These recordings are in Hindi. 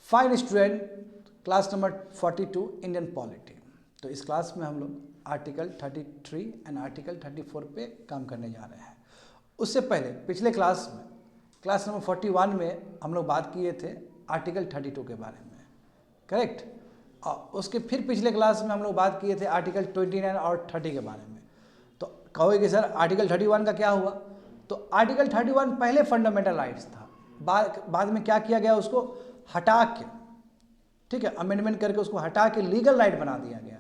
Fine student, class number 42 Indian polity. तो इस क्लास में हम लोग आर्टिकल 33 एंड आर्टिकल 34 पे काम करने जा रहे हैं। उससे पहले पिछले क्लास में, क्लास नंबर 41 में हम लोग बात किए थे आर्टिकल 32 के बारे में, करेक्ट। और उसके फिर पिछले क्लास में हम लोग बात किए थे आर्टिकल 29 और 30 के बारे में। तो कहोगे कि सर आर्टिकल 31 का क्या हुआ? तो आर्टिकल 31 पहले फंडामेंटल राइट्स था, बाद में क्या किया गया, उसको हटा के, ठीक है, अमेंडमेंट करके उसको हटा के लीगल राइट बना दिया गया।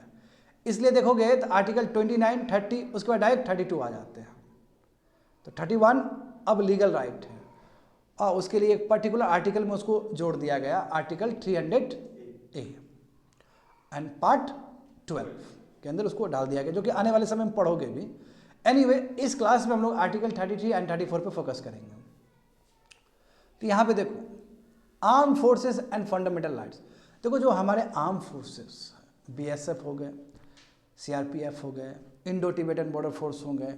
इसलिए देखोगे तो आर्टिकल 29, 30 उसके बाद डायरेक्ट 32 आ जाते हैं। तो 31 अब लीगल राइट है और उसके लिए एक पर्टिकुलर आर्टिकल में उसको जोड़ दिया गया, आर्टिकल 300A एंड पार्ट 12 के अंदर उसको डाल दिया गया, जो कि आने वाले समय में पढ़ोगे भी। एनीवे, इस क्लास में हम लोग आर्टिकल 33 एंड 34 पे फोकस करेंगे। तो यहाँ पे देखो, arm forces and fundamental rights. देखो जो हमारे आर्म फोर्सेस, BSF हो गए, CRPF हो गए, इंडो टिबेटन बॉर्डर फोर्स हो गए,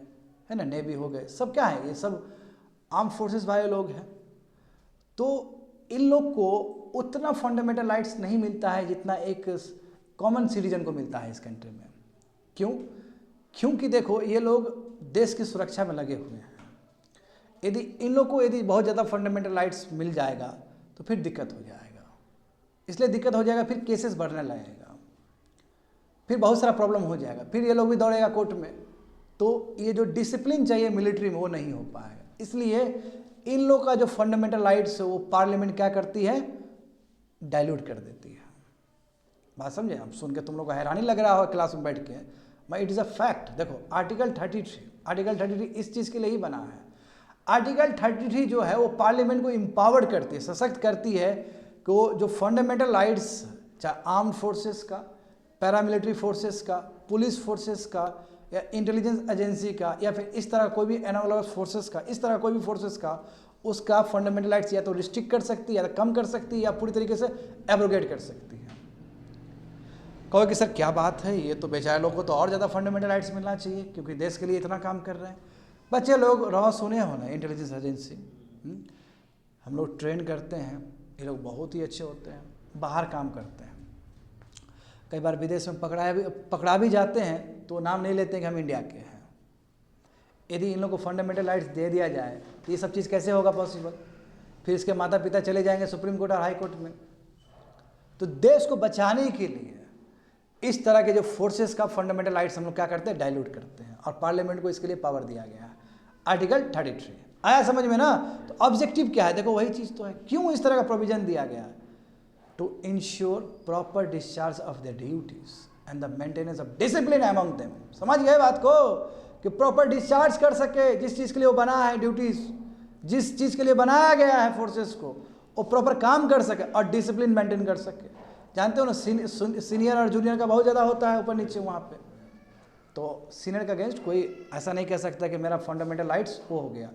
है ना, नेवी हो गए, सब क्या है, ये सब आर्म फोर्सेस वाले लोग हैं। तो इन लोग को उतना फंडामेंटल राइट्स नहीं मिलता है जितना एक कॉमन सिटीजन को मिलता है इस कंट्री में। क्यों? क्योंकि देखो ये लोग देश की सुरक्षा में लगे हुए हैं। यदि इन लोग को बहुत ज़्यादा फंडामेंटल राइट्स मिल जाएगा तो फिर दिक्कत हो जाएगा। इसलिए दिक्कत हो जाएगा, फिर केसेस बढ़ने लगेगा, फिर बहुत सारा प्रॉब्लम हो जाएगा, फिर ये लोग भी दौड़ेगा कोर्ट में। तो ये जो डिसिप्लिन चाहिए मिलिट्री में वो नहीं हो पाएगा। इसलिए इन लोग का जो फंडामेंटल राइट्स है वो पार्लियामेंट क्या करती है, डाइल्यूट कर देती है। बात समझे? अब सुन के तुम लोग को हैरानी लग रहा हो क्लास में बैठ के, मैं इट इज़ अ फैक्ट। देखो आर्टिकल 33 इस चीज़ के लिए ही बना है। आर्टिकल 33 जो है वो पार्लियामेंट को एम्पावर्ड करती है, सशक्त करती है कि वो जो फंडामेंटल राइट्स, चाहे आर्म्ड फोर्सेस का, पैरामिलिट्री फोर्सेस का, पुलिस फोर्सेस का, या इंटेलिजेंस एजेंसी का, या फिर इस तरह कोई भी एनालॉगस फोर्सेस का, इस तरह कोई भी फोर्सेस का, उसका फंडामेंटल राइट्स या तो रिस्ट्रिक्ट कर सकती है, या कम कर सकती है, या पूरी तरीके से एब्रोगेट कर सकती है। कहो कि सर क्या बात है, ये तो बेचारे लोगों को तो और ज़्यादा फंडामेंटल राइट्स मिलना चाहिए क्योंकि देश के लिए इतना काम कर रहे हैं। बच्चे लोग रहो सुने हो ना, इंटेलिजेंस एजेंसी हम लोग ट्रेन करते हैं, ये लोग बहुत ही अच्छे होते हैं, बाहर काम करते हैं, कई बार विदेश में पकड़ा भी जाते हैं तो नाम नहीं लेते कि हम इंडिया के हैं। यदि इन लोग को फंडामेंटल राइट्स दे दिया जाए तो ये सब चीज़ कैसे होगा पॉसिबल? फिर इसके माता पिता चले जाएंगे सुप्रीम कोर्ट और हाई कोर्ट में। तो देश को बचाने के लिए इस तरह के जो फोर्सेस का फंडामेंटल राइट्स हम लोग क्या करते हैं, डाइल्यूट करते हैं, और पार्लियामेंट को इसके लिए पावर दिया गया है। आर्टिकल 33 आया समझ में ना? तो ऑब्जेक्टिव क्या है, देखो वही चीज़ तो है। क्यों इस तरह का प्रोविजन दिया गया? To ensure proper discharge of the duties and the maintenance of discipline among them. समझ गए बात को? कि प्रॉपर डिस्चार्ज कर सके, जिस चीज़ के लिए वो बना है, ड्यूटीज जिस चीज़ के लिए बनाया गया है फोर्सेस को, वो प्रॉपर काम कर सके और डिसिप्लिन मेंटेन कर सके। जानते हो ना, सीनियर और जूनियर का बहुत ज़्यादा होता है ऊपर नीचे वहाँ पे। तो सीनियर का अगेंस्ट कोई ऐसा नहीं कह सकता कि मेरा फंडामेंटल राइट्स वो हो गया।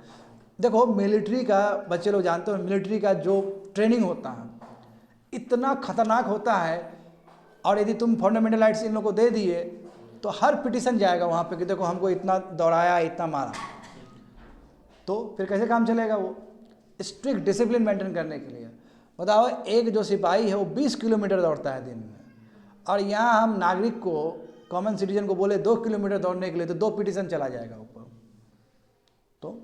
देखो मिलिट्री का, बच्चे लोग जानते हो मिलिट्री का जो ट्रेनिंग होता है इतना खतरनाक होता है, और यदि तुम फंडामेंटल राइट्स इन लोगों को दे दिए तो हर पिटिशन जाएगा वहाँ पे कि देखो हमको इतना दौड़ाया, इतना मारा। तो फिर कैसे काम चलेगा? वो स्ट्रिक्ट डिसिप्लिन मेंटेन करने के लिए बताओ, एक जो सिपाही है वो 20 किलोमीटर दौड़ता है दिन में, और यहाँ हम नागरिक को, कॉमन सिटीजन को बोले 2 किलोमीटर दौड़ने के लिए तो 2 पिटिशन चला जाएगा ऊपर। तो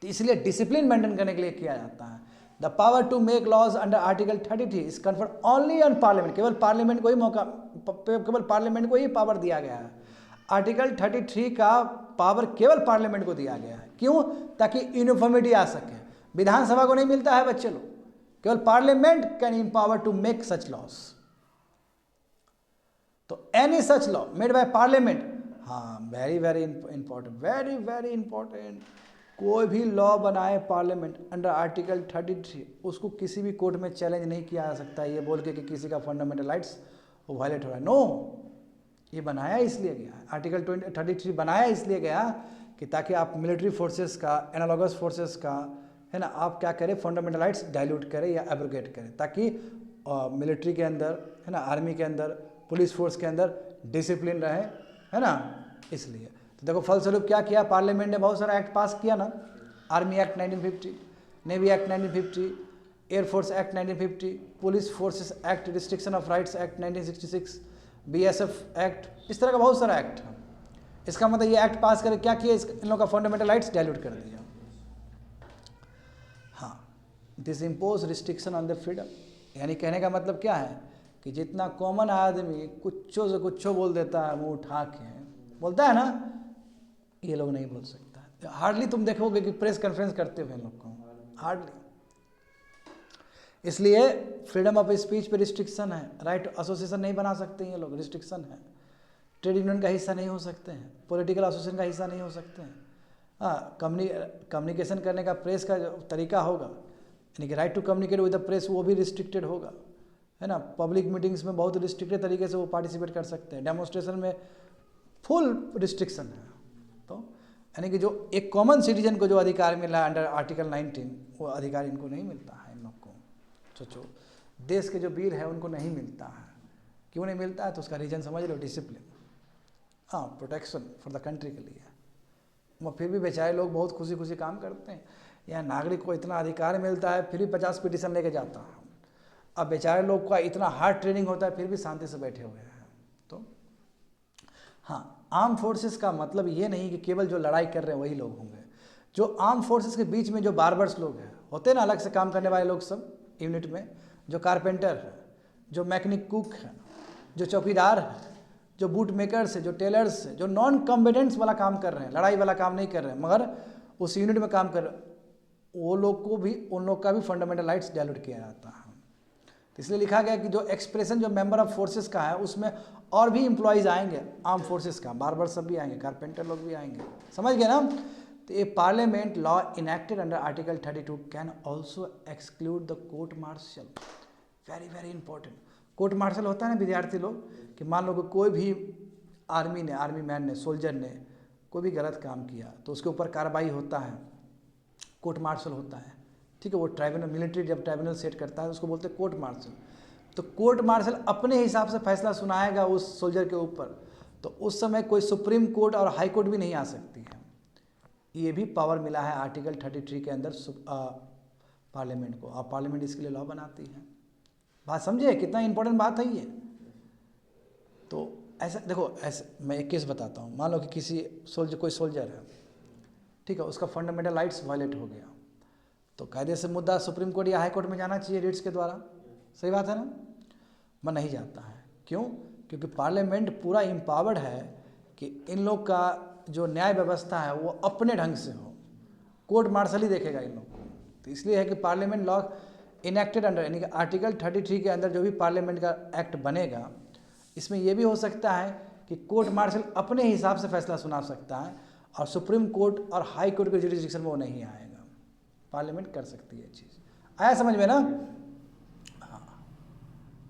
इसलिए डिसिप्लिन मेंटेन करने के लिए किया जाता है। The power to make laws under article 33 is conferred only on parliament. केवल पार्लियामेंट को ही पावर दिया गया है। आर्टिकल 33 का पावर केवल पार्लियामेंट को दिया गया है। क्यों? ताकि यूनिफॉर्मिटी आ सके। विधानसभा को नहीं मिलता है बच्चे लोग, केवल parliament can empower to make such laws. तो any such law made by parliament, हाँ very very important, very very important, कोई भी लॉ बनाए पार्लियामेंट अंडर आर्टिकल 33 उसको किसी भी कोर्ट में चैलेंज नहीं किया जा सकता ये बोल के कि किसी का फंडामेंटल राइट्स वो वायलेट हो रहा है। नो, ये बनाया इसलिए गया, आर्टिकल 33 बनाया इसलिए गया कि ताकि आप मिलिट्री फोर्सेस का, एनालॉगस फोर्सेस का, है ना, आप क्या करें, फंडामेंटल राइट्स डाइल्यूट करें या एब्रोगेट करें, ताकि मिलिट्री के अंदर, है ना, आर्मी के अंदर, पुलिस फोर्स के अंदर डिसिप्लिन रहे, है ना। इसलिए तो देखो फलस्वरूप क्या किया, पार्लियामेंट ने बहुत सारा एक्ट पास किया ना। Army act 1950, navy act 1950, air force act 1950, police forces act, restriction of rights act 1966, BSF act, इस तरह का बहुत सारा एक्ट है। इसका मतलब ये एक्ट पास करके क्या किया, इन लोगों का फंडामेंटल राइट्स डाइल्यूट कर दिया। हाँ, this impose restriction on the freedom, यानी कहने का मतलब क्या है कि जितना कॉमन आदमी कुछो से कुछो बोल देता है, मुंह उठा के बोलता है ना, ये लोग नहीं बोल सकता। हार्डली तुम देखोगे कि प्रेस कॉन्फ्रेंस करते हुए लोग को, हार्डली। इसलिए फ्रीडम ऑफ स्पीच पे रिस्ट्रिक्शन है, राइट टू एसोसिएशन नहीं बना सकते ये लोग, रिस्ट्रिक्शन है। ट्रेड यूनियन का हिस्सा नहीं हो सकते हैं, पॉलिटिकल एसोसिएशन का हिस्सा नहीं हो सकते हैं। हाँ, कम्युनिकेशन करने का प्रेस का जो तरीका होगा, यानी कि right to communicate with the press, वो भी रिस्ट्रिक्टेड होगा, है ना। पब्लिक मीटिंग्स में बहुत रिस्ट्रिक्टेड तरीके से वो पार्टिसिपेट कर सकते हैं, डेमोन्स्ट्रेशन में फुल रिस्ट्रिक्शन है। तो यानी कि जो एक कॉमन सिटीजन को जो अधिकार मिला है अंडर आर्टिकल 19, वो अधिकार इनको नहीं मिलता है। इन लोग को सोचो, देश के जो वीर है उनको नहीं मिलता है। क्यों नहीं मिलता है तो उसका रीजन समझ लो, डिसिप्लिन, हाँ, प्रोटेक्शन फॉर द कंट्री के लिए। वो फिर भी बेचारे लोग बहुत खुशी खुशी काम करते हैं। यहाँ नागरिक को इतना अधिकार मिलता है, फिर भी 50 पिटीशन लेके जाता है। अब बेचारे लोग का इतना हार्ड ट्रेनिंग होता है, फिर भी शांति से बैठे हुए हैं। तो हाँ, आर्म फोर्सेस का मतलब ये नहीं कि केवल जो लड़ाई कर रहे हैं वही लोग होंगे। जो आर्म फोर्सेस के बीच में जो बार्बर्स लोग हैं, होते हैं ना अलग से काम करने वाले लोग सब यूनिट में, जो कारपेंटर है, जो मैकेनिक कुक है, जो चौकीदार है, जो बूट मेकर्स है, जो टेलर्स है, जो नॉन कॉम्बिडेंट्स वाला काम कर रहे हैं, लड़ाई वाला काम नहीं कर रहे हैं, मगर उस यूनिट में काम कर रहे हैं, वो लोग को भी, उन लोग का भी फंडामेंटल राइट्स डाइल्यूट किया जाता है। तो इसलिए लिखा गया कि जो एक्सप्रेशन जो मेंबर ऑफ फोर्सेस का है, उसमें और भी एम्प्लॉयज़ आएंगे आर्म फोर्सेस का, बार्बर सब भी आएंगे, कारपेंटर लोग भी आएंगे, समझ गए ना। तो ये parliament law enacted under article 32 can also exclude the court martial. Very very important. Court martial होता है ना विद्यार्थी लोग, कि मान लो कि कोई भी आर्मी मैन ने, सोल्जर ने कोई भी गलत काम किया तो उसके ऊपर कार्रवाई होता है, कोर्ट मार्शल होता है, ठीक है। वो ट्राइब्यूनल, मिलिट्री जब ट्राइब्यूनल सेट करता है उसको बोलते हैं कोर्ट मार्शल। तो कोर्ट मार्शल अपने हिसाब से फैसला सुनाएगा उस सोल्जर के ऊपर, तो उस समय कोई सुप्रीम कोर्ट और हाई कोर्ट भी नहीं आ सकती है। ये भी पावर मिला है आर्टिकल 33 के अंदर पार्लियामेंट को, और पार्लियामेंट इसके लिए लॉ बनाती है। बात समझे कितना इंपॉर्टेंट बात है ये। तो ऐसा देखो, ऐसे मैं एक केस बताता हूँ। मान लो कि कोई सोल्जर है, ठीक है, उसका फंडामेंटल राइट्स वायलेट हो गया, तो कायदे से मुद्दा सुप्रीम कोर्ट या हाई कोर्ट में जाना चाहिए रिट्स के द्वारा, सही बात है ना। मैं नहीं जाता है, क्यों? क्योंकि पार्लियामेंट पूरा एम्पावर्ड है कि इन लोग का जो न्याय व्यवस्था है वो अपने ढंग से हो, कोर्ट मार्शल ही देखेगा इन लोग को। तो इसलिए है कि पार्लियामेंट लॉ इनैक्टेड अंडर, यानी कि आर्टिकल 33 के अंदर जो भी पार्लियामेंट का एक्ट बनेगा, इसमें यह भी हो सकता है कि कोर्ट मार्शल अपने हिसाब से फैसला सुना सकता है, और सुप्रीम कोर्ट और हाई कोर्ट के जुरिडिक्शन में वो नहीं आएगा। पार्लियामेंट कर सकती है ये चीज़। आया समझ में ना? हाँ,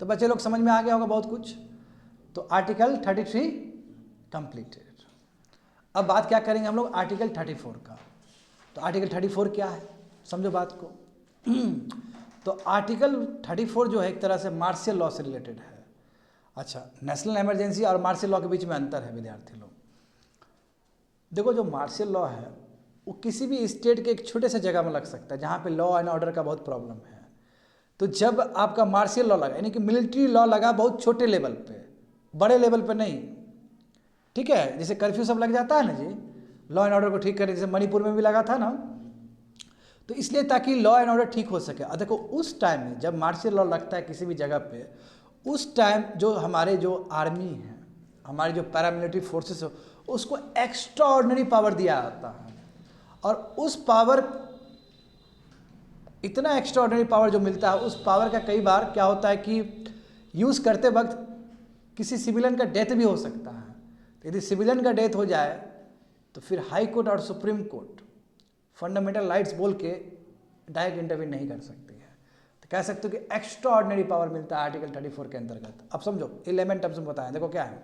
तो बच्चे लोग समझ में आ गया होगा बहुत कुछ। तो आर्टिकल 33 कंप्लीटेड। अब बात क्या करेंगे हम लोग? आर्टिकल 34 का। तो आर्टिकल 34 क्या है, समझो बात को। तो आर्टिकल 34 जो है एक तरह से मार्शल लॉ से रिलेटेड है। अच्छा, नेशनल इमरजेंसी और मार्शल लॉ के बीच में अंतर है विद्यार्थी लोग। देखो, जो मार्शल लॉ है वो किसी भी स्टेट के एक छोटे से जगह में लग सकता है जहाँ पे लॉ एंड ऑर्डर का बहुत प्रॉब्लम है। तो जब आपका मार्शल लॉ लगा, यानी कि मिलिट्री लॉ लगा बहुत छोटे लेवल पे, बड़े लेवल पे नहीं, ठीक है। जैसे कर्फ्यू सब लग जाता है ना जी, लॉ एंड ऑर्डर को ठीक करें, जैसे मणिपुर में भी लगा था ना। तो इसलिए ताकि लॉ एंड ऑर्डर ठीक हो सके। देखो, उस टाइम में जब मार्शल लॉ लगता है किसी भी जगह पे, उस टाइम जो हमारे जो आर्मी है, हमारे जो पैरामिलिट्री फोर्सेस है, उसको एक्स्ट्रा ऑर्डिनरी पावर दिया जाता है। और उस पावर, इतना एक्स्ट्रा ऑर्डिनरी पावर जो मिलता है, उस पावर का कई बार क्या होता है कि यूज़ करते वक्त किसी सिविलियन का डेथ भी हो सकता है। तो यदि सिविलियन का डेथ हो जाए तो फिर हाई कोर्ट और सुप्रीम कोर्ट फंडामेंटल राइट्स बोल के डायरेक्ट इंटरवीन नहीं कर सकती है। तो कह सकते हो कि एक्स्ट्रा ऑर्डिनरी पावर मिलता है आर्टिकल 34 के अंतर्गत। अब समझो, 11 टर्म्स में बताएं। देखो क्या है।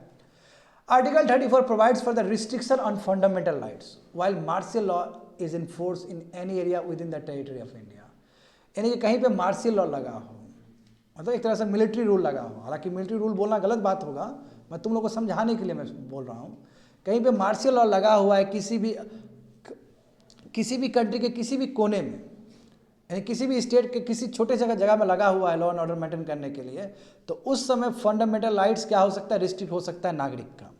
Article 34 provides for the restriction on fundamental rights while martial law is in force in any area within the territory of India. यानी कि कहीं पे मार्शल लॉ लगा हो, मतलब एक तरह से मिलिट्री रूल लगा हो। हालांकि मिलिट्री रूल बोलना गलत बात होगा, मैं तुम लोग को समझाने के लिए मैं बोल रहा हूँ। कहीं पे मार्शल लॉ लगा हुआ है किसी भी कंट्री के किसी भी कोने में, यानी किसी भी स्टेट के किसी छोटे जगह में लगा हुआ है लॉ एंड ऑर्डर मेंटेन करने के लिए, तो उस समय फंडामेंटल राइट्स क्या हो सकता है, रिस्ट्रिक्ट हो सकता है नागरिक का।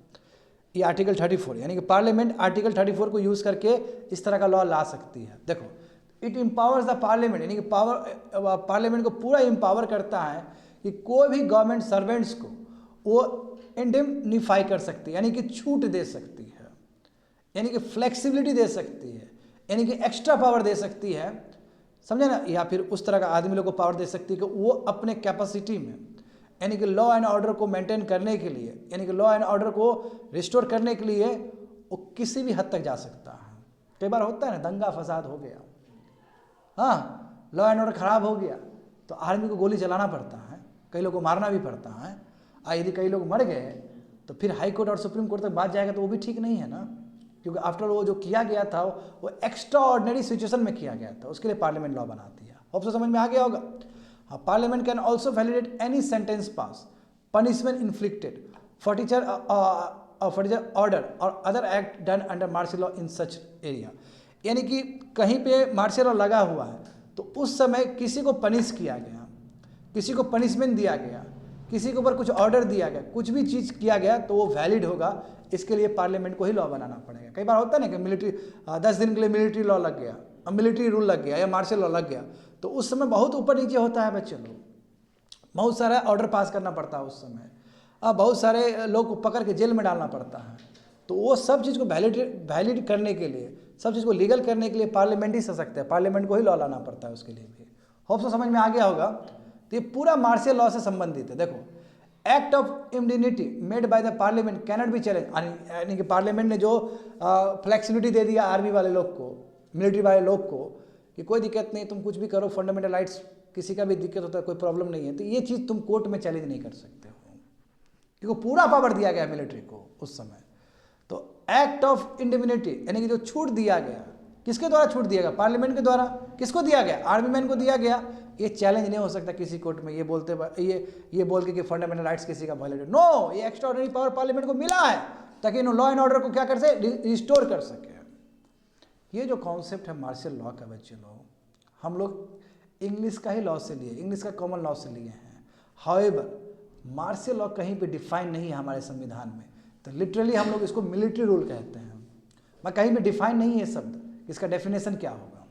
ये आर्टिकल 34 यानी कि पार्लियामेंट आर्टिकल 34 को यूज़ करके इस तरह का लॉ ला सकती है। देखो, इट एम्पावर्स द पार्लियामेंट, यानी कि पार्लियामेंट को पूरा एम्पावर करता है कि कोई भी गवर्नमेंट सर्वेंट्स को वो इंडेमनीफाई कर सकती है, यानी कि छूट दे सकती है, यानी कि फ्लेक्सिबिलिटी दे सकती है, यानी कि एक्स्ट्रा पावर दे सकती है, समझे ना, या फिर उस तरह का आदमी लोग को पावर दे सकती है कि वो अपने कैपेसिटी में, यानी कि लॉ एंड ऑर्डर को मेंटेन करने के लिए, यानी कि लॉ एंड ऑर्डर को रिस्टोर करने के लिए वो किसी भी हद तक जा सकता है। कई बार होता है ना, दंगा फसाद हो गया, हाँ, लॉ एंड ऑर्डर खराब हो गया तो आर्मी को गोली चलाना पड़ता है, कई लोगों को मारना भी पड़ता है, और यदि कई लोग मर गए तो फिर हाई कोर्ट और सुप्रीम कोर्ट तक बात जाएगा तो वो भी ठीक नहीं है ना, क्योंकि आफ्टर वो जो किया गया था वो एक्स्ट्रा ऑर्डिनरी सिचुएशन में किया गया था, उसके लिए पार्लियामेंट लॉ बनाती है। होप सो समझ में आ गया होगा। हाँ, parliament can also validate any sentence pass, punishment inflicted, forfeiture order और other act done under martial law in such area, यानी कि कहीं पे मार्शल लॉ लगा हुआ है तो उस समय किसी को पनिश किया गया, किसी को पनिशमेंट दिया गया, किसी के ऊपर कुछ ऑर्डर दिया गया, कुछ भी चीज़ किया गया तो वो वैलिड होगा, इसके लिए पार्लियामेंट को ही लॉ बनाना पड़ेगा। कई बार होता है ना कि मिलिट्री 10 दिन के लिए मिलिट्री लॉ लग गया, मिलिट्री रूल लग गया या मार्शल लॉ लग गया, तो उस समय बहुत ऊपर नीचे होता है बच्चे लोग, बहुत सारा ऑर्डर पास करना पड़ता है उस समय, बहुत सारे लोग को पकड़ के जेल में डालना पड़ता है, तो वो सब चीज़ को वैलिड करने के लिए, सब चीज़ को लीगल करने के लिए पार्लियामेंट ही सशक्त है, पार्लियामेंट को ही लॉ लाना पड़ता है उसके लिए भी। होप सो समझ में आ गया होगा। तो ये पूरा मार्शल लॉ से संबंधित है। देखो, act of immunity made by the parliament cannot be challenge, यानी कि पार्लियामेंट ने जो फ्लेक्सिबिलिटी दे दिया आर्मी वाले लोग को, मिलिट्री वाले लोग को, कि कोई दिक्कत नहीं, तुम कुछ भी करो, फंडामेंटल राइट्स किसी का भी दिक्कत होता है, कोई प्रॉब्लम नहीं है, तो ये चीज़ तुम कोर्ट में चैलेंज नहीं कर सकते हो, क्योंकि पूरा पावर दिया गया मिलिट्री को उस समय। तो एक्ट ऑफ इंडिमिनिटी यानी कि जो छूट दिया गया, किसके द्वारा छूट दिया गया, पार्लियामेंट के द्वारा। किसको दिया गया, आर्मी मैन को दिया गया। ये चैलेंज नहीं हो सकता किसी कोर्ट में, ये बोल के कि फंडामेंटल राइट्स किसी का वायलेट, नो, ये एक्स्ट्राऑर्डिनरी पावर पार्लियामेंट को मिला है ताकि लॉ एंड ऑर्डर को क्या कर सके, रिस्टोर कर सके। ये जो कॉन्सेप्ट है मार्शल लॉ का बच्चे लोग, हम लोग इंग्लिश का ही लॉ से लिए, इंग्लिश का कॉमन लॉ से लिए हैं। हाउएवर मार्शल लॉ कहीं पे डिफाइन नहीं है हमारे संविधान में, तो लिटरली हम लोग इसको मिलिट्री रूल कहते हैं। मैं कहीं पे डिफाइन नहीं है शब्द, इसका डेफिनेशन क्या होगा,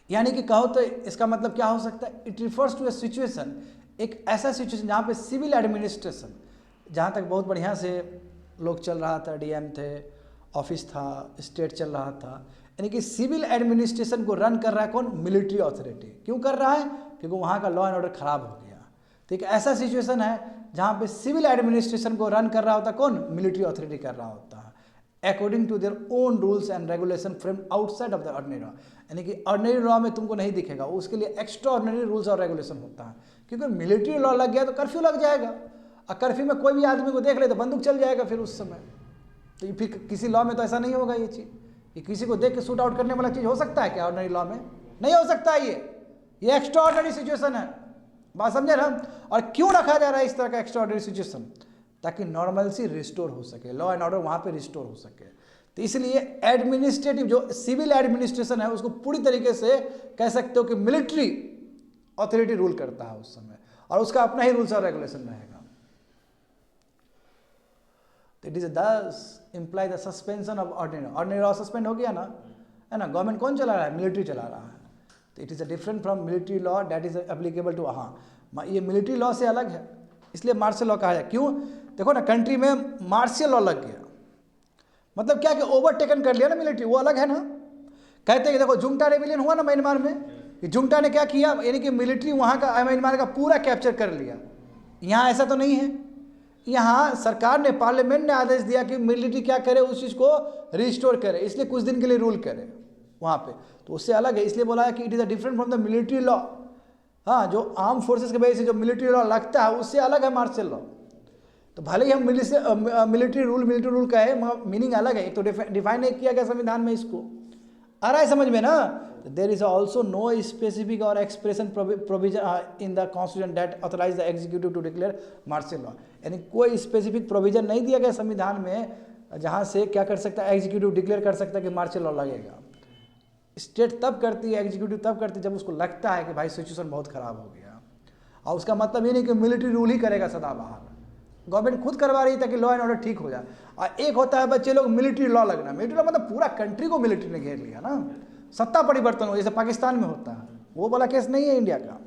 यानी कि कहो तो इसका मतलब क्या हो सकता है, it refers to a situation, एक ऐसा सिचुएशन जहाँ पे सिविल एडमिनिस्ट्रेशन, जहाँ तक बहुत बढ़िया से लोग चल रहा था, डीएम थे, ऑफिस था, स्टेट चल रहा था, यानी कि सिविल एडमिनिस्ट्रेशन को रन कर रहा है कौन, मिलिट्री अथॉरिटी। क्यों कर रहा है, क्योंकि वहाँ का लॉ एंड ऑर्डर खराब हो गया। तो एक ऐसा सिचुएशन है जहाँ पे सिविल एडमिनिस्ट्रेशन को रन कर रहा होता कौन, मिलिट्री अथॉरिटी कर रहा होता है, according to their own rules and regulation frame outside of the ordinary law, यानी कि ऑर्डिनरी लॉ में तुमको नहीं दिखेगा, उसके लिए एक्स्ट्रा ऑर्डिनरी रूल्स और रेगुलेशन होता है। क्योंकि मिलिट्री लॉ लग गया तो कर्फ्यू लग जाएगा, और कर्फ्यू में कोई भी आदमी को देख ले तो बंदूक चल जाएगा फिर उस समय। तो ये फिर किसी लॉ में तो ऐसा नहीं होगा, ये चीज़, ये किसी को देख के शूट आउट करने वाला चीज़ हो सकता है क्या ऑर्डिनरी लॉ में, नहीं हो सकता है। ये एक्स्ट्रा ऑर्डिनरी सिचुएशन है, बात समझे ना। और क्यों रखा जा रहा है इस तरह का एक्स्ट्रा ऑर्डिनरी सिचुएशन, ताकि नॉर्मलसी रिस्टोर हो सके, लॉ एंड ऑर्डर वहाँ पे रिस्टोर हो सके। तो इसलिए एडमिनिस्ट्रेटिव जो सिविल एडमिनिस्ट्रेशन है उसको पूरी तरीके से कह सकते हो कि मिलिट्री अथॉरिटी रूल करता है उस समय, और उसका अपना ही रूल्स और रेगुलेशन रहेगा। इट इज दस imply the suspension of ordinary law suspend हो गया ना, है ना। गवर्नमेंट कौन चला रहा है, मिलिट्री चला रहा है। तो it is a different from military law that is applicable to, हाँ ये मिलिट्री लॉ से अलग है, इसलिए मार्शल लॉ कहा जाए। क्यों, देखो ना, कंट्री में मार्शल लॉ लग गया मतलब क्या कि ओवरटेकन कर लिया ना मिलिट्री, वो अलग है ना। कहते हैं कि देखो जुंटा रेबिलियन हुआ ना म्यांमार में, जुंटा ने क्या किया, यानी कि मिलिट्री वहाँ का म्यांमार का पूरा कैप्चर कर लिया। यहाँ ऐसा तो नहीं है, यहाँ सरकार ने, पार्लियामेंट ने आदेश दिया कि मिलिट्री क्या करे, उस चीज़ को रिस्टोर करे, इसलिए कुछ दिन के लिए रूल करे वहाँ पे, तो उससे अलग है। इसलिए बोला है कि it is a different from the military law. हाँ, जो आर्म फोर्सेस की वजह से जो मिलिट्री लॉ लगता है उससे अलग है मार्शल लॉ। तो भले ही हम मिलिट्री रूल का है, मीनिंग अलग है, एक तो डिफाइन नहीं किया गया संविधान में, इसको आ रहा है समझ में ना। There is also no specific और expression provision in the constitution that authorise the executive to declare martial law, यानी कोई स्पेसिफिक प्रोविजन नहीं दिया गया संविधान में जहाँ से क्या कर सकता है, एग्जीक्यूटिव डिक्लेयर कर सकता है कि मार्शल लॉ लगेगा। स्टेट तब करती है, एग्जीक्यूटिव तब करती है जब उसको लगता है कि भाई सिचुएशन बहुत ख़राब हो गया। और उसका मतलब ये नहीं कि मिलिट्री रूल ही करेगा सदाबहार, गवर्नमेंट खुद करवा रही है ताकि लॉ एंड ऑर्डर ठीक हो जाए। और एक होता है बच्चे लोग मिलिट्री लॉ लगना, मिलिट्री लॉ मतलब पूरा कंट्री को मिलिट्री ने घेर लिया ना, सत्ता परिवर्तन हो जैसे पाकिस्तान में होता है, वो वाला केस नहीं है इंडिया का।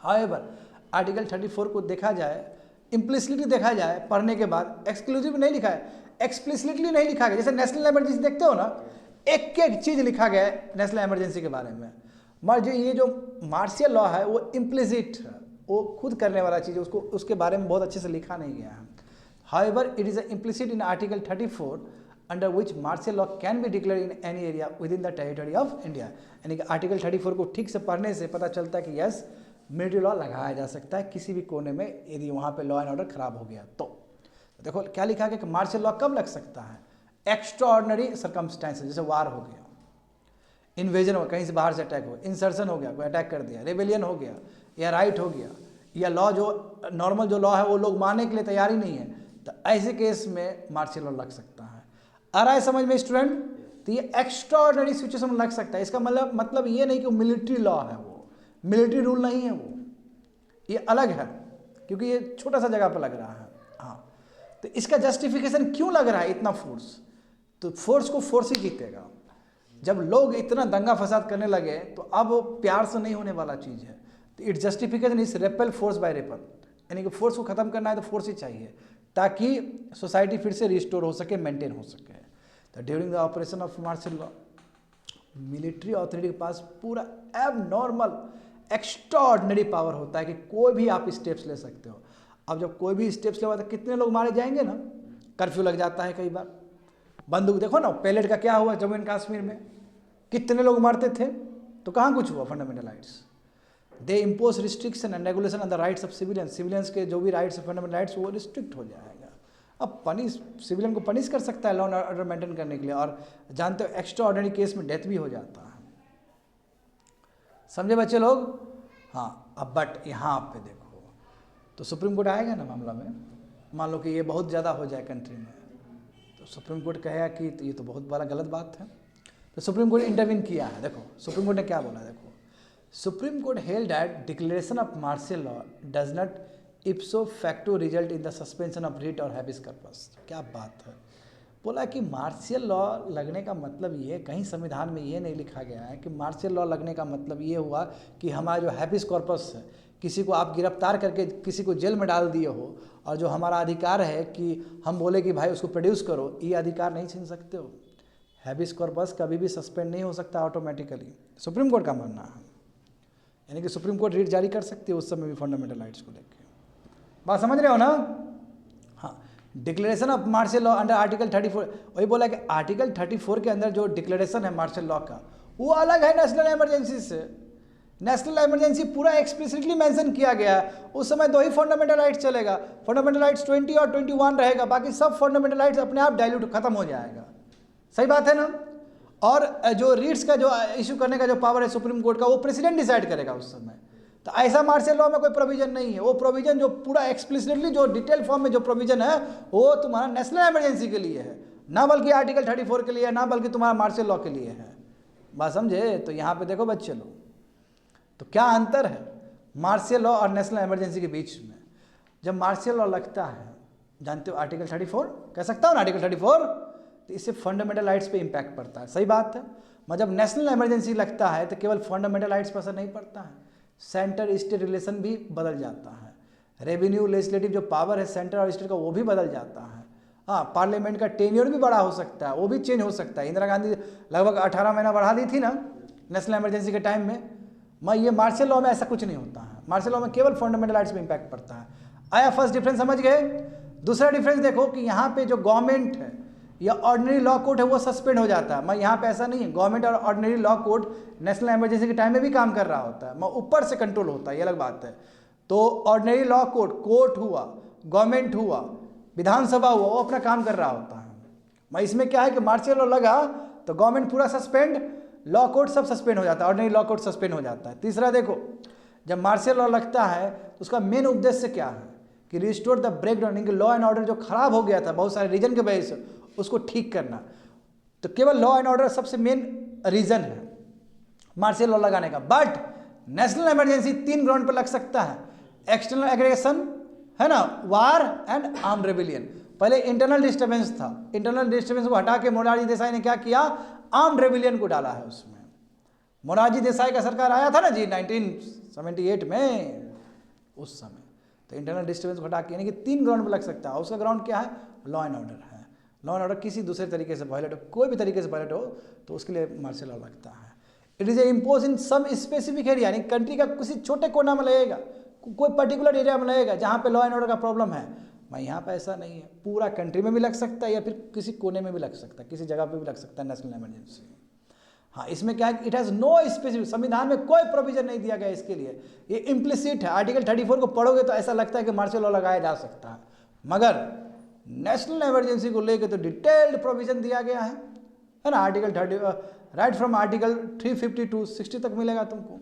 हाउएवर आर्टिकल 34 को देखा जाए, इम्प्लिसिटली देखा जाए पढ़ने के बाद, एक्सक्लूसिव नहीं लिखा है, एक्सप्लिसिटली नहीं लिखा गया। जैसे नेशनल इमरजेंसी देखते हो ना, एक एक चीज़ लिखा गया है नेशनल इमरजेंसी के बारे में, मगर जो ये जो मार्शियल लॉ है वो इम्प्लिसिट है, वो खुद करने वाला चीज़ है, उसको उसके बारे में बहुत अच्छे से लिखा नहीं गया है। However it is implicit in article 34 under which martial law can be declare in any area within the territory of India. यानी कि आर्टिकल 34 को ठीक से पढ़ने से पता चलता है कि यस मिलिट्री लॉ लगाया जा सकता है किसी भी कोने में यदि वहाँ पे लॉ एंड ऑर्डर खराब हो गया तो। देखो क्या लिखा गया कि मार्शियल लॉ कब लग सकता है, एक्स्ट्रा ऑर्डिनरी सर्कमस्टेंसेस, जैसे वार हो गया, इन्वेजन हो, कहीं से बाहर से अटैक हो, इंसर्शन हो गया, कोई अटैक कर दिया, रेबेलियन हो गया, या राइट हो गया, या लॉ जो नॉर्मल जो लॉ है वो लोग मानने के लिए तैयार ही नहीं है, तो ऐसे केस में मार्शियल लॉ लग सकता है। आ रहा है समझ में स्टूडेंट? तो ये एक्स्ट्रा ऑर्डिनरी सिचुएशन में लग सकता है। इसका मतलब ये नहीं कि मिलिट्री लॉ है, वो मिलिट्री रूल नहीं है, वो ये अलग है, क्योंकि ये छोटा सा जगह पर लग रहा है। हाँ, तो इसका जस्टिफिकेशन क्यों लग रहा है इतना फोर्स? तो फोर्स को फोर्स ही जीतेगा। जब लोग इतना दंगा फसाद करने लगे तो अब प्यार से नहीं होने वाला चीज़ है। तो it justification is REPL force by REPL, यानी कि फोर्स को ख़त्म करना है तो फोर्स ही चाहिए ताकि सोसाइटी फिर से रिस्टोर हो सके, मेंटेन हो सके। तो during the operation of martial law military authority के पास पूरा एबनॉर्मल एक्स्ट्राऑर्डिनरी पावर होता है कि कोई भी आप स्टेप्स ले सकते हो। अब जब कोई भी स्टेप्स लेगा तो कितने लोग मारे जाएंगे ना, कर्फ्यू लग जाता है, कई बार बंदूक, देखो ना पैलेट का क्या हुआ जम्मू एंड कश्मीर में, कितने लोग मारते थे, तो कहाँ कुछ हुआ? Fundamental rights, they impose restriction and regulation on the rights of civilians, civilians के जो भी राइट्स है फंडामेंटल राइट्स वो रिस्ट्रिक्ट हो जाएगा। अब पनिश सिविलियन को पनिश कर सकता है लॉ एंड ऑर्डर मेंटेन करने के लिए, और जानते हो एक्स्ट्रा ऑर्डिनरी केस में डेथ भी हो जाता है। समझे बच्चे लोग? हाँ, अब बट यहाँ पे देखो तो सुप्रीम कोर्ट आएगा ना मामला में, मान लो कि ये बहुत ज़्यादा हो जाए कंट्री में, तो सुप्रीम कोर्ट कहेगा कि तो ये तो बहुत बड़ा गलत बात है, तो सुप्रीम कोर्ट इंटरवीन किया है। देखो सुप्रीम कोर्ट ने क्या बोला, देखो supreme court held that declaration of martial law does not इप्सो facto result in the suspension of writ और हैबिस कॉर्पस। क्या बात है, बोला कि मार्शियल लॉ लगने का मतलब ये, कहीं संविधान में ये नहीं लिखा गया है कि मार्शियल लॉ लगने का मतलब ये हुआ कि हमारा जो हैबिस कॉर्पस है, किसी को आप गिरफ्तार करके किसी को जेल में डाल दिए हो, और जो हमारा अधिकार है कि हम बोले कि भाई उसको प्रोड्यूस करो, ये अधिकार नहीं छीन सकते हो। हैबिस कॉर्पस कभी भी सस्पेंड नहीं हो सकता ऑटोमेटिकली, सुप्रीम कोर्ट का मानना है। यानी कि सुप्रीम कोर्ट रिट जारी कर सकती है उस समय भी फंडामेंटल राइट्स को लेकर। बात समझ रहे हो ना? हाँ, declaration of martial law under article 34, वही बोला कि आर्टिकल 34 के अंदर जो डिक्लेरेशन है मार्शियल लॉ का वो अलग है नेशनल इमरजेंसी से। नेशनल इमरजेंसी पूरा एक्सप्लिसिटली मेंशन किया गया है, उस समय दो ही फंडामेंटल राइट्स चलेगा, फंडामेंटल राइट्स 20 और 21 रहेगा, बाकी सब फंडामेंटल राइट्स अपने आप डाइल्यूट खत्म हो जाएगा। सही बात है ना? और जो रीट्स का जो इशू करने का जो पावर है सुप्रीम कोर्ट का, वो प्रेसिडेंट डिसाइड करेगा उस समय। तो ऐसा मार्शियल लॉ में कोई प्रोविजन नहीं है, वो प्रोविजन जो पूरा एक्सप्लिसिटली जो डिटेल फॉर्म में जो प्रोविजन है वो तुम्हारा नेशनल इमरजेंसी के लिए है, ना बल्कि आर्टिकल 34 के लिए है, ना बल्कि तुम्हारा मार्शियल लॉ के लिए है। बात समझे? तो यहाँ पे देखो बच्चे लोग, तो क्या अंतर है मार्शियल लॉ और नेशनल इमरजेंसी के बीच में? जब मार्शियल लॉ लगता है, जानते हो आर्टिकल 34, कह सकता हूँ ना आर्टिकल 34, तो इससे फंडामेंटल राइट्स पे इम्पैक्ट पड़ता है। सही बात है? मगर जब नेशनल इमरजेंसी लगता है तो केवल फंडामेंटल राइट्स पर असर नहीं पड़ता है, सेंटर स्टेट रिलेशन भी बदल जाता है, रेवेन्यू लेजिस्लेटिव जो पावर है सेंटर और स्टेट का वो भी बदल जाता है। हाँ, पार्लियामेंट का टेन्योर भी बड़ा हो सकता है, वो भी चेंज हो सकता है। इंदिरा गांधी लगभग 18 महीना बढ़ा दी थी ना नेशनल इमरजेंसी के टाइम में, मगर ये मार्शियल लॉ में ऐसा कुछ नहीं होता है। मार्शियल लॉ में केवल फंडामेंटल राइट्स पे इम्पैक्ट पड़ता है। आया फर्स्ट डिफरेंस समझ गए? दूसरा डिफरेंस देखो कि यहाँ पे जो गवर्नमेंट है या ऑर्डिनरी लॉ कोड है वो सस्पेंड हो जाता है, मगर यहाँ पे ऐसा नहीं है। गवर्नमेंट और ordinary law code national emergency के टाइम में भी काम कर रहा होता है, मगर ऊपर से कंट्रोल होता है, ये अलग बात है। तो ऑर्डिनरी लॉ कोड, कोर्ट हुआ, गवर्नमेंट हुआ, विधानसभा हुआ, वो अपना काम कर रहा होता है। मगर इसमें क्या है कि मार्शियल लॉ लगा तो गवर्नमेंट पूरा सस्पेंड, लॉ कोड सब सस्पेंड हो जाता है, ऑर्डिनरी लॉ कोड सस्पेंड हो जाता है। तीसरा देखो, जब मार्शियल लॉ लगता है तो उसका मेन उद्देश्य क्या है कि restore the breakdown, law and order जो खराब हो गया था बहुत सारे रीजन के वजह से, उसको ठीक करना। तो केवल लॉ एंड ऑर्डर सबसे मेन रीजन है, मार्शल लॉ लगाने का। बट नेशनल इमरजेंसी 3 ग्राउंड पर लग सकता है, एक्सटर्नल एग्रेशन है ना, वार एंड आर्म्ड रेबिलियन। पहले इंटरनल डिस्टर्बेंस था, इंटरनल डिस्टर्बेंस को हटा के मोरारजी देसाई ने क्या किया, आर्म्ड रेबिलियन को डाला है उसमें। मोरारजी देसाई का सरकार आया था ना जी 1978 में, उस समय तो इंटरनल डिस्टर्बेंस को हटा के, यानी कि 3 ग्राउंड पर लग सकता है। उसका ग्राउंड क्या है, लॉ एंड ऑर्डर है। लॉ एंड ऑर्डर किसी दूसरे तरीके से वायलेट हो, कोई भी तरीके से वायलेट हो तो उसके लिए मार्शल लॉ लगता है। It is a impose in some specific area, यानी कंट्री का किसी छोटे कोना में लगेगा, कोई पर्टिकुलर एरिया में लगेगा जहाँ पे लॉ एंड ऑर्डर का प्रॉब्लम है। मैं यहाँ पे ऐसा नहीं है, पूरा कंट्री में भी लग सकता है या फिर किसी कोने में भी लग सकता है, किसी जगह पे भी लग सकता है नेशनल इमरजेंसी। हाँ, इसमें क्या है, इट हैज़ नो स्पेसिफिक, संविधान में कोई प्रोविजन नहीं दिया गया इसके लिए, ये इम्प्लिसिट है। आर्टिकल 34 को पढ़ोगे तो ऐसा लगता है कि मार्शल लॉ लगाया जा सकता है, मगर नेशनल इमरजेंसी को लेकर तो डिटेल्ड प्रोविजन दिया गया है ना। आर्टिकल 30 राइट फ्रॉम आर्टिकल 352 60 तक मिलेगा तुमको,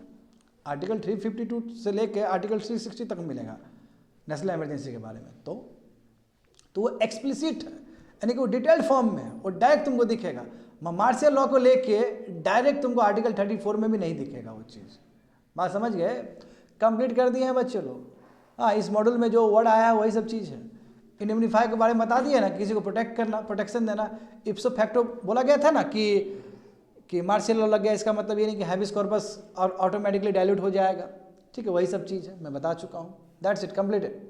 आर्टिकल 352 से लेके आर्टिकल 360 तक मिलेगा नेशनल इमरजेंसी के बारे में। तो वो एक्सप्लिसिट है, यानी कि वो डिटेल्ड फॉर्म में है, वो डायरेक्ट तुमको दिखेगा। मार्शल लॉ को लेके डायरेक्ट तुमको आर्टिकल 34 में भी नहीं दिखेगा वो चीज़। बात समझ गए, कंप्लीट कर दिए हैं बच्चे लोग। हाँ, इस मॉड्यूल में जो वर्ड आया है वही सब चीज़ है। इंडेमनिफाई के बारे में बता दिया ना, किसी को प्रोटेक्ट करना, प्रोटेक्शन देना। इप्सो फैक्टो बोला गया था ना कि मार्शल लॉ लग गया, इसका मतलब ये नहीं कि हैबिस कॉर्पस और ऑटोमेटिकली डाइल्यूट हो जाएगा। ठीक है, वही सब चीज़ है, मैं बता चुका हूँ। That's it, completed.